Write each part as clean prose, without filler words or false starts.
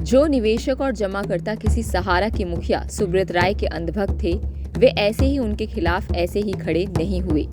जो निवेशक और जमाकर्ता किसी सहारा के मुखिया सुब्रत राय के अंधभक्त थे, वे ऐसे ही उनके खिलाफ ऐसे ही खड़े नहीं हुए।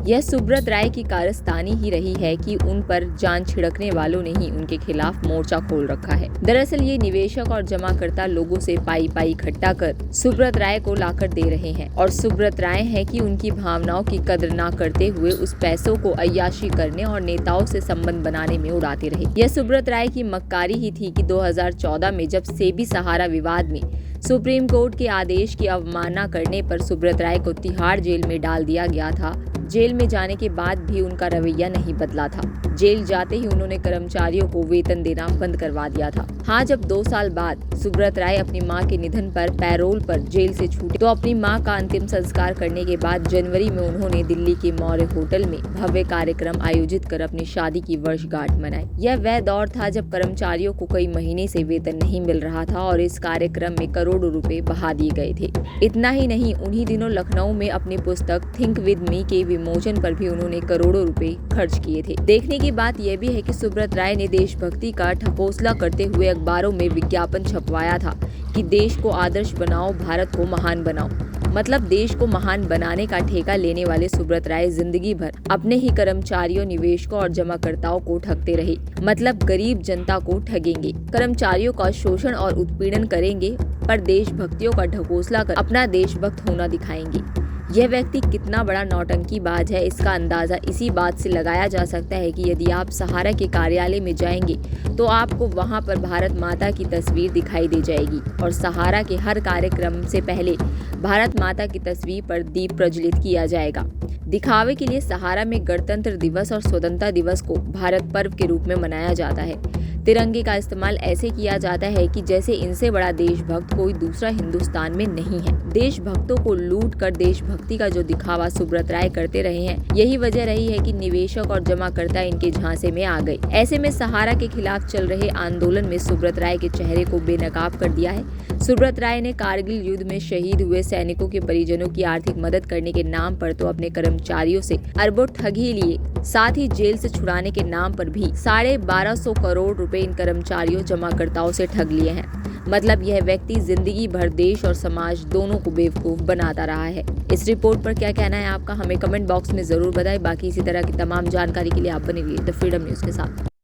यह सुब्रत राय की कारस्तानी ही रही है कि उन पर जान छिड़कने वालों ने ही उनके खिलाफ मोर्चा खोल रखा है। दरअसल ये निवेशक और जमाकर्ता लोगों से पाई पाई इकट्ठा कर सुब्रत राय को लाकर दे रहे हैं और सुब्रत राय है कि उनकी भावनाओं की कदर न करते हुए उस पैसों को अय्याशी करने और नेताओं से संबंध बनाने में उड़ाते रहे। यह सुब्रत राय की मक्कारी ही थी कि 2014 में जब सेबी सहारा विवाद में सुप्रीम कोर्ट के आदेश की अवमानना करने पर सुब्रत राय को तिहाड़ जेल में डाल दिया गया था। जेल में जाने के बाद भी उनका रवैया नहीं बदला था। जेल जाते ही उन्होंने कर्मचारियों को वेतन देना बंद करवा दिया था। हाँ, जब 2 साल बाद सुब्रत राय अपनी मां के निधन पर पैरोल पर जेल से छूटे तो अपनी मां का अंतिम संस्कार करने के बाद जनवरी में उन्होंने दिल्ली के मौर्य होटल में भव्य कार्यक्रम आयोजित कर अपनी शादी की वर्षगांठ मनाई। यह वह दौर था जब कर्मचारियों को कई महीने से वेतन नहीं मिल रहा था और इस कार्यक्रम में करोड़ों रुपए बहा दिए गए थे। इतना ही नहीं, उन्हीं दिनों लखनऊ में अपनी पुस्तक थिंक विद मी के विमोचन पर भी उन्होंने करोड़ों रुपए खर्च किए थे। देखने की बात यह भी है कि सुब्रत राय ने देशभक्ति का ढकोसला करते हुए अखबारों में विज्ञापन छपवाया था कि देश को आदर्श बनाओ, भारत को महान बनाओ। मतलब देश को महान बनाने का ठेका लेने वाले सुब्रत राय जिंदगी भर अपने ही कर्मचारियों, निवेशकों और जमाकर्ताओं को ठगते रहे। मतलब गरीब जनता को ठगेंगे, कर्मचारियों का शोषण और उत्पीड़न करेंगे, पर देशभक्तियों का ढकोसला कर अपना देशभक्त होना दिखाएंगे। यह व्यक्ति कितना बड़ा नौटंकीबाज है, इसका अंदाजा इसी बात से लगाया जा सकता है कि यदि आप सहारा के कार्यालय में जाएंगे तो आपको वहां पर भारत माता की तस्वीर दिखाई दे जाएगी और सहारा के हर कार्यक्रम से पहले भारत माता की तस्वीर पर दीप प्रज्वलित किया जाएगा। दिखावे के लिए सहारा में गणतंत्र दिवस और स्वतंत्रता दिवस को भारत पर्व के रूप में मनाया जाता है। तिरंगे का इस्तेमाल ऐसे किया जाता है कि जैसे इनसे बड़ा देशभक्त कोई दूसरा हिंदुस्तान में नहीं है। देशभक्तों को लूट कर देशभक्ति का जो दिखावा सुब्रत राय करते रहे हैं, यही वजह रही है कि निवेशक और जमाकर्ता इनके झांसे में आ गए। ऐसे में सहारा के खिलाफ चल रहे आंदोलन में सुब्रत राय के चेहरे को बेनकाब कर दिया है। सुब्रत राय ने कारगिल युद्ध में शहीद हुए सैनिकों के परिजनों की आर्थिक मदद करने के नाम पर तो अपने कर्मचारियों से अरबों ठग ही लिए, साथ ही जेल से छुड़ाने के नाम पर भी 1250 करोड़ रुपए इन कर्मचारियों जमाकर्ताओं से ठग लिए हैं। मतलब यह व्यक्ति जिंदगी भर देश और समाज दोनों को बेवकूफ बनाता रहा है। इस रिपोर्ट पर क्या कहना है आपका, हमें कमेंट बॉक्स में जरूर बताएं। बाकी इसी तरह की तमाम जानकारी के लिए आप बने रहिए द फ्रीडम न्यूज के साथ।